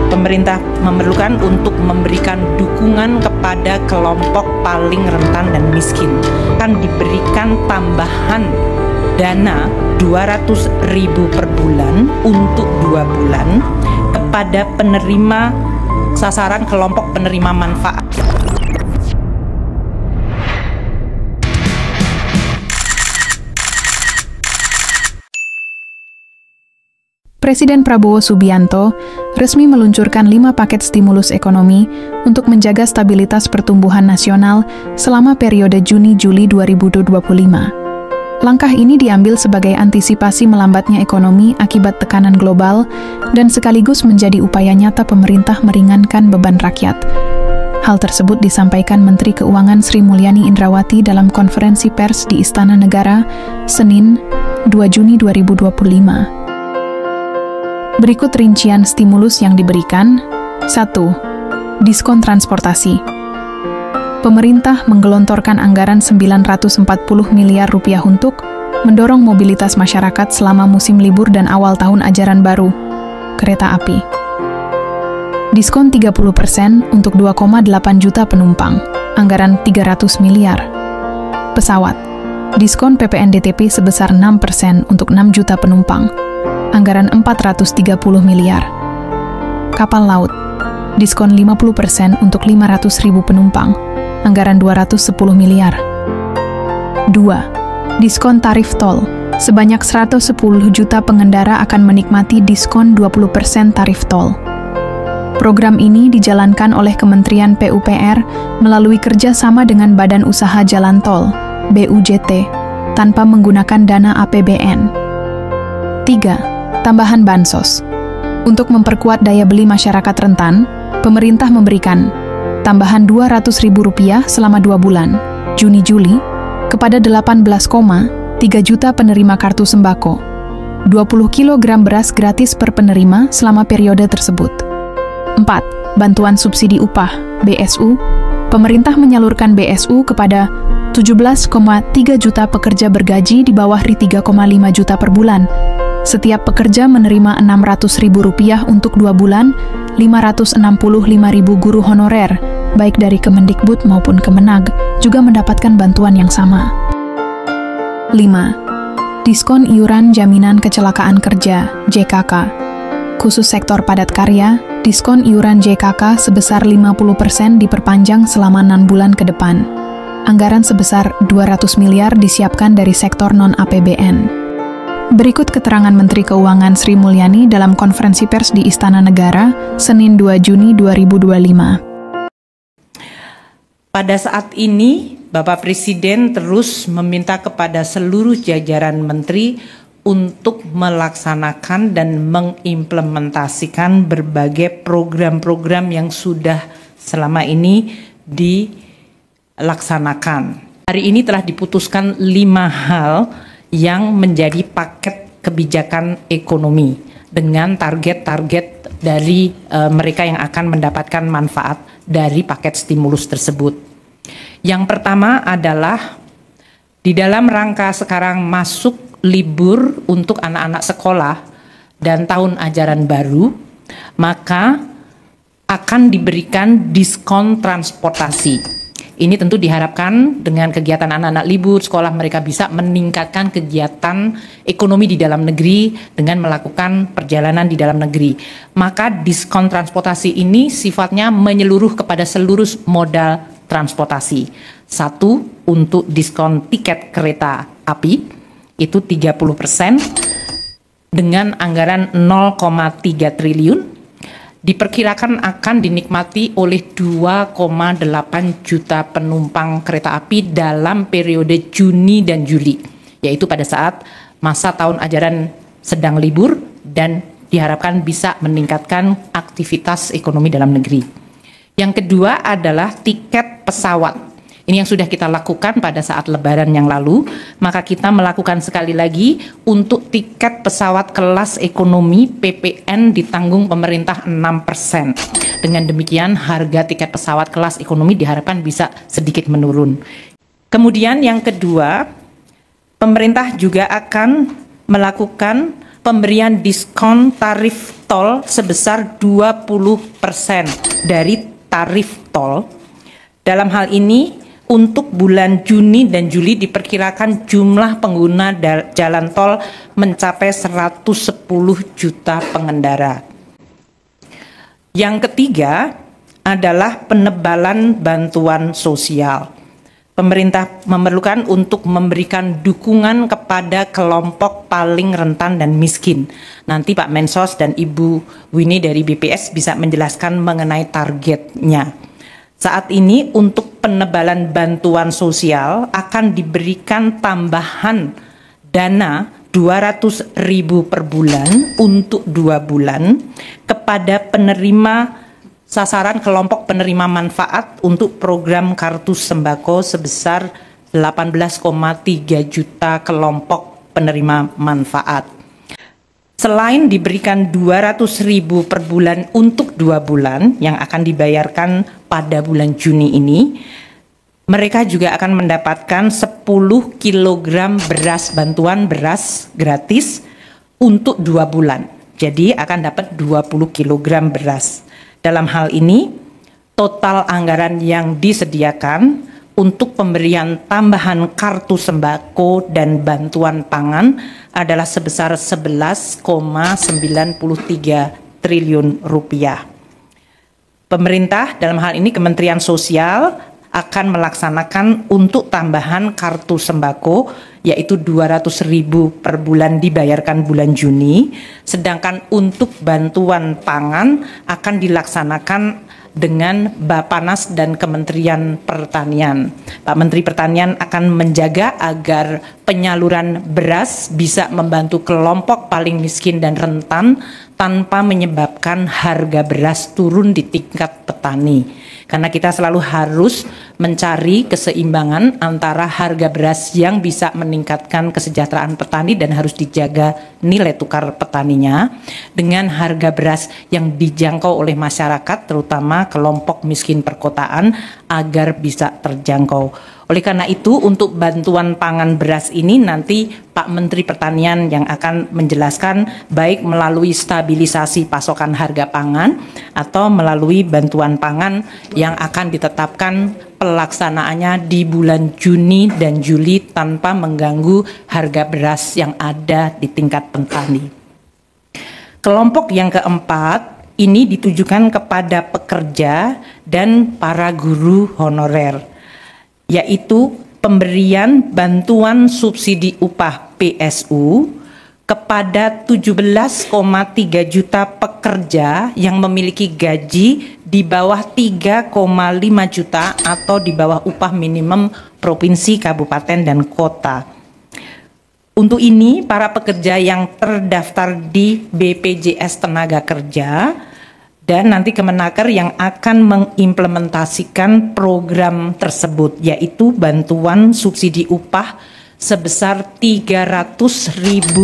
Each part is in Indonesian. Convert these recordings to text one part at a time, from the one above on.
pemerintah memerlukan untuk memberikan dukungan kepada kelompok paling rentan dan miskin. Akan diberikan tambahan dana 200.000 per bulan untuk 2 bulan kepada penerima sasaran kelompok penerima manfaat. Presiden Prabowo Subianto resmi meluncurkan 5 paket stimulus ekonomi untuk menjaga stabilitas pertumbuhan nasional selama periode Juni-Juli 2025. Langkah ini diambil sebagai antisipasi melambatnya ekonomi akibat tekanan global dan sekaligus menjadi upaya nyata pemerintah meringankan beban rakyat. Hal tersebut disampaikan Menteri Keuangan Sri Mulyani Indrawati dalam konferensi pers di Istana Negara, Senin, 2 Juni 2025. Berikut rincian stimulus yang diberikan. 1. Diskon transportasi. Pemerintah menggelontorkan anggaran 940 miliar rupiah untuk mendorong mobilitas masyarakat selama musim libur dan awal tahun ajaran baru. Kereta api. Diskon 30% untuk 2,8 juta penumpang. Anggaran 300 miliar. Pesawat. Diskon PPNDTP sebesar 6% untuk 6 juta penumpang. Anggaran 430 miliar. Kapal laut, diskon 50% untuk 500.000 penumpang, anggaran 210 miliar. 2. Diskon tarif tol, sebanyak 110 juta pengendara akan menikmati diskon 20% tarif tol. Program ini dijalankan oleh Kementerian PUPR melalui kerjasama dengan Badan Usaha Jalan Tol, BUJT, tanpa menggunakan dana APBN. 3. Tambahan bansos. Untuk memperkuat daya beli masyarakat rentan, pemerintah memberikan tambahan Rp200.000 selama 2 bulan, Juni-Juli, kepada 18,3 juta penerima kartu sembako. 20 kg beras gratis per penerima selama periode tersebut. 4. Bantuan subsidi upah, BSU. Pemerintah menyalurkan BSU kepada 17,3 juta pekerja bergaji di bawah Rp3,5 juta per bulan. Setiap pekerja menerima Rp600.000 untuk 2 bulan, 565.000 guru honorer, baik dari Kemendikbud maupun Kemenag, juga mendapatkan bantuan yang sama. 5. Diskon iuran jaminan kecelakaan kerja, JKK. Khusus sektor padat karya, diskon iuran JKK sebesar 50% diperpanjang selama 6 bulan ke depan. Anggaran sebesar 200 miliar disiapkan dari sektor non-APBN. Berikut keterangan Menteri Keuangan Sri Mulyani dalam konferensi pers di Istana Negara, Senin 2 Juni 2025. Pada saat ini, Bapak Presiden terus meminta kepada seluruh jajaran menteri untuk melaksanakan dan mengimplementasikan berbagai program-program yang sudah selama ini dilaksanakan. Hari ini telah diputuskan 5 hal yang menjadi paket kebijakan ekonomi dengan target-target dari mereka yang akan mendapatkan manfaat dari paket stimulus tersebut. Yang pertama adalah di dalam rangka sekarang masuk libur untuk anak-anak sekolah dan tahun ajaran baru, maka akan diberikan diskon transportasi. Ini tentu diharapkan dengan kegiatan anak-anak libur sekolah mereka bisa meningkatkan kegiatan ekonomi di dalam negeri dengan melakukan perjalanan di dalam negeri. Maka diskon transportasi ini sifatnya menyeluruh kepada seluruh modal transportasi. 1, untuk diskon tiket kereta api itu 30% dengan anggaran 0,3 triliun. Diperkirakan akan dinikmati oleh 2,8 juta penumpang kereta api dalam periode Juni dan Juli, yaitu pada saat masa tahun ajaran sedang libur dan diharapkan bisa meningkatkan aktivitas ekonomi dalam negeri. Yang kedua adalah tiket pesawat. Ini yang sudah kita lakukan pada saat Lebaran yang lalu, maka kita melakukan sekali lagi untuk tiket pesawat kelas ekonomi PPN ditanggung pemerintah 6%. Dengan demikian harga tiket pesawat kelas ekonomi diharapkan bisa sedikit menurun. Kemudian yang kedua, pemerintah juga akan melakukan pemberian diskon tarif tol sebesar 20% dari tarif tol. Dalam hal ini, untuk bulan Juni dan Juli diperkirakan jumlah pengguna jalan tol mencapai 110 juta pengendara. Yang ketiga adalah penebalan bantuan sosial. Pemerintah memerlukan untuk memberikan dukungan kepada kelompok paling rentan dan miskin. Nanti Pak Mensos dan Ibu Winnie dari BPS bisa menjelaskan mengenai targetnya. Saat ini untuk penebalan bantuan sosial akan diberikan tambahan dana 200.000 per bulan untuk 2 bulan kepada penerima sasaran kelompok penerima manfaat untuk program kartu sembako sebesar 18,3 juta kelompok penerima manfaat. Selain diberikan 200.000 per bulan untuk 2 bulan yang akan dibayarkan pada bulan Juni ini, mereka juga akan mendapatkan 10 kg beras, bantuan beras gratis untuk 2 bulan. Jadi akan dapat 20 kg beras. Dalam hal ini, total anggaran yang disediakan untuk pemberian tambahan kartu sembako dan bantuan pangan adalah sebesar 11,93 triliun rupiah. Pemerintah dalam hal ini Kementerian Sosial akan melaksanakan untuk tambahan kartu sembako yaitu 200.000 per bulan dibayarkan bulan Juni, sedangkan untuk bantuan pangan akan dilaksanakan dengan Bappenas dan Kementerian Pertanian. Pak Menteri Pertanian akan menjaga agar penyaluran beras bisa membantu kelompok paling miskin dan rentan tanpa menyebabkan harga beras turun di tingkat petani. Karena kita selalu harus mencari keseimbangan antara harga beras yang bisa meningkatkan kesejahteraan petani dan harus dijaga nilai tukar petaninya dengan harga beras yang dijangkau oleh masyarakat terutama kelompok miskin perkotaan agar bisa terjangkau. Oleh karena itu untuk bantuan pangan beras ini nanti Pak Menteri Pertanian yang akan menjelaskan baik melalui stabilisasi pasokan harga pangan atau melalui bantuan pangan yang akan ditetapkan pelaksanaannya di bulan Juni dan Juli tanpa mengganggu harga beras yang ada di tingkat petani. Kelompok yang keempat ini ditujukan kepada pekerja dan para guru honorer, yaitu pemberian bantuan subsidi upah PSU kepada 17,3 juta pekerja yang memiliki gaji di bawah 3,5 juta atau di bawah upah minimum provinsi, kabupaten, dan kota. Untuk ini, para pekerja yang terdaftar di BPJS Tenaga Kerja dan nanti Kemenaker yang akan mengimplementasikan program tersebut, yaitu bantuan subsidi upah sebesar Rp300.000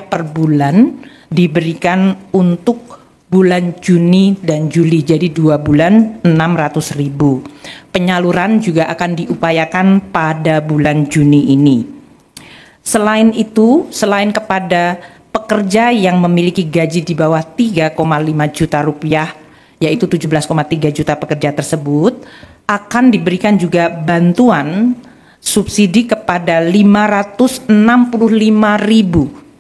per bulan diberikan untuk bulan Juni dan Juli, jadi 2 bulan 600.000. Penyaluran juga akan diupayakan pada bulan Juni ini. Selain itu, selain kepada pekerja yang memiliki gaji di bawah 3,5 juta rupiah, yaitu 17,3 juta pekerja tersebut, akan diberikan juga bantuan subsidi kepada 565.000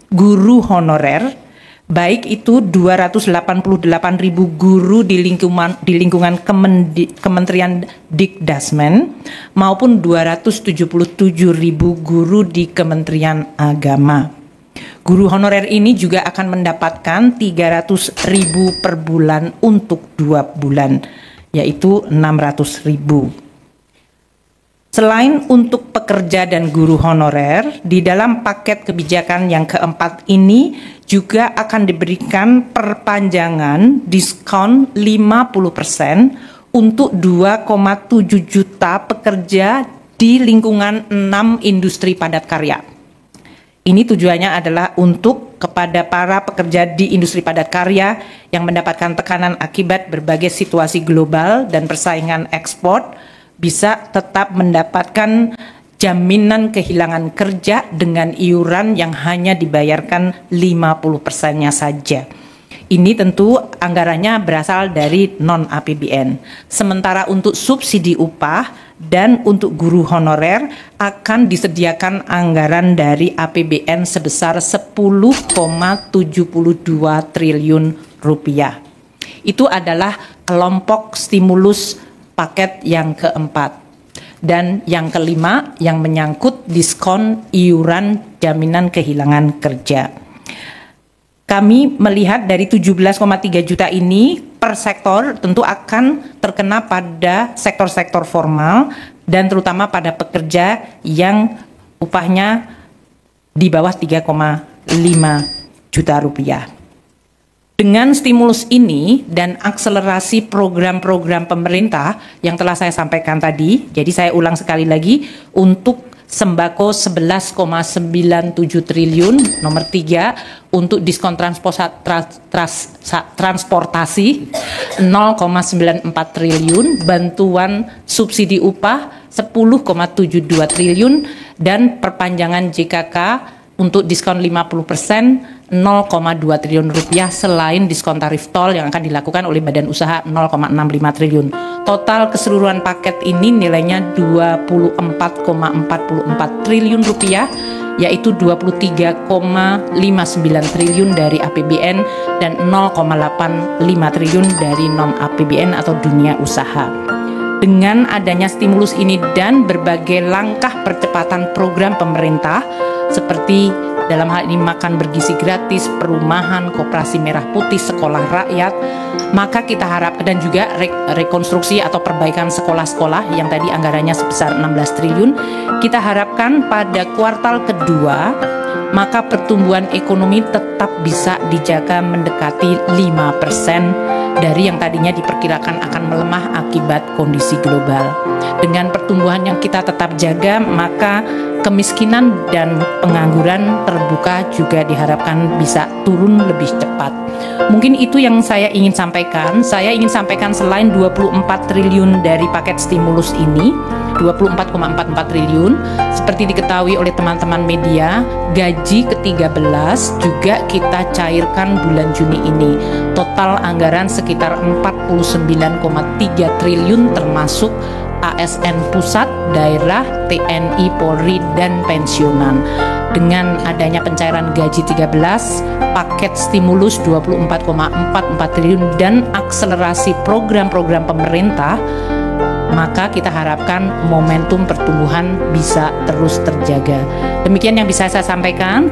guru honorer, baik itu 288.000 guru di lingkungan Kementerian Dikdasmen maupun 277.000 guru di Kementerian Agama. Guru honorer ini juga akan mendapatkan 300.000 per bulan untuk 2 bulan, yaitu 600.000. Selain untuk pekerja dan guru honorer, di dalam paket kebijakan yang keempat ini juga akan diberikan perpanjangan diskon 50% untuk 2,7 juta pekerja di lingkungan 6 industri padat karya. Ini tujuannya adalah untuk kepada para pekerja di industri padat karya yang mendapatkan tekanan akibat berbagai situasi global dan persaingan ekspor bisa tetap mendapatkan jaminan kehilangan kerja dengan iuran yang hanya dibayarkan 50%-nya saja. Ini tentu anggarannya berasal dari non-APBN. Sementara untuk subsidi upah dan untuk guru honorer akan disediakan anggaran dari APBN sebesar 10,72 triliun rupiah. Itu adalah kelompok stimulus paket yang keempat. Dan yang kelima yang menyangkut diskon iuran jaminan kehilangan kerja. Kami melihat dari 17,3 juta ini per sektor tentu akan terkena pada sektor-sektor formal dan terutama pada pekerja yang upahnya di bawah 3,5 juta rupiah. Dengan stimulus ini dan akselerasi program-program pemerintah yang telah saya sampaikan tadi, jadi saya ulang sekali lagi, untuk sembako 11,97 triliun, nomor 3 untuk diskon transportasi 0,94 triliun, bantuan subsidi upah 10,72 triliun, dan perpanjangan JKK untuk diskon 50% 0,2 triliun rupiah selain diskon tarif tol yang akan dilakukan oleh badan usaha 0,65 triliun. Total keseluruhan paket ini nilainya 24,44 triliun rupiah, yaitu 23,59 triliun dari APBN dan 0,85 triliun dari non-APBN atau dunia usaha. Dengan adanya stimulus ini dan berbagai langkah percepatan program pemerintah seperti dalam hal ini makan bergizi gratis, perumahan, koperasi merah putih, sekolah rakyat, maka kita harap dan juga rekonstruksi atau perbaikan sekolah-sekolah yang tadi anggarannya sebesar 16 triliun, kita harapkan pada kuartal kedua maka pertumbuhan ekonomi tetap bisa dijaga mendekati 5% dari yang tadinya diperkirakan akan melemah akibat kondisi global. Dengan pertumbuhan yang kita tetap jaga, maka kemiskinan dan pengangguran terbuka juga diharapkan bisa turun lebih cepat. Mungkin itu yang saya ingin sampaikan. Saya ingin sampaikan selain 24 triliun dari paket stimulus ini, 24,44 triliun, seperti diketahui oleh teman-teman media, gaji ke-13 juga kita cairkan bulan Juni ini. Total anggaran sekitar 49,3 triliun termasuk ASN pusat, daerah, TNI, Polri, dan pensiunan. Dengan adanya pencairan gaji 13, paket stimulus 24,44 triliun dan akselerasi program-program pemerintah, maka kita harapkan momentum pertumbuhan bisa terus terjaga. Demikian yang bisa saya sampaikan.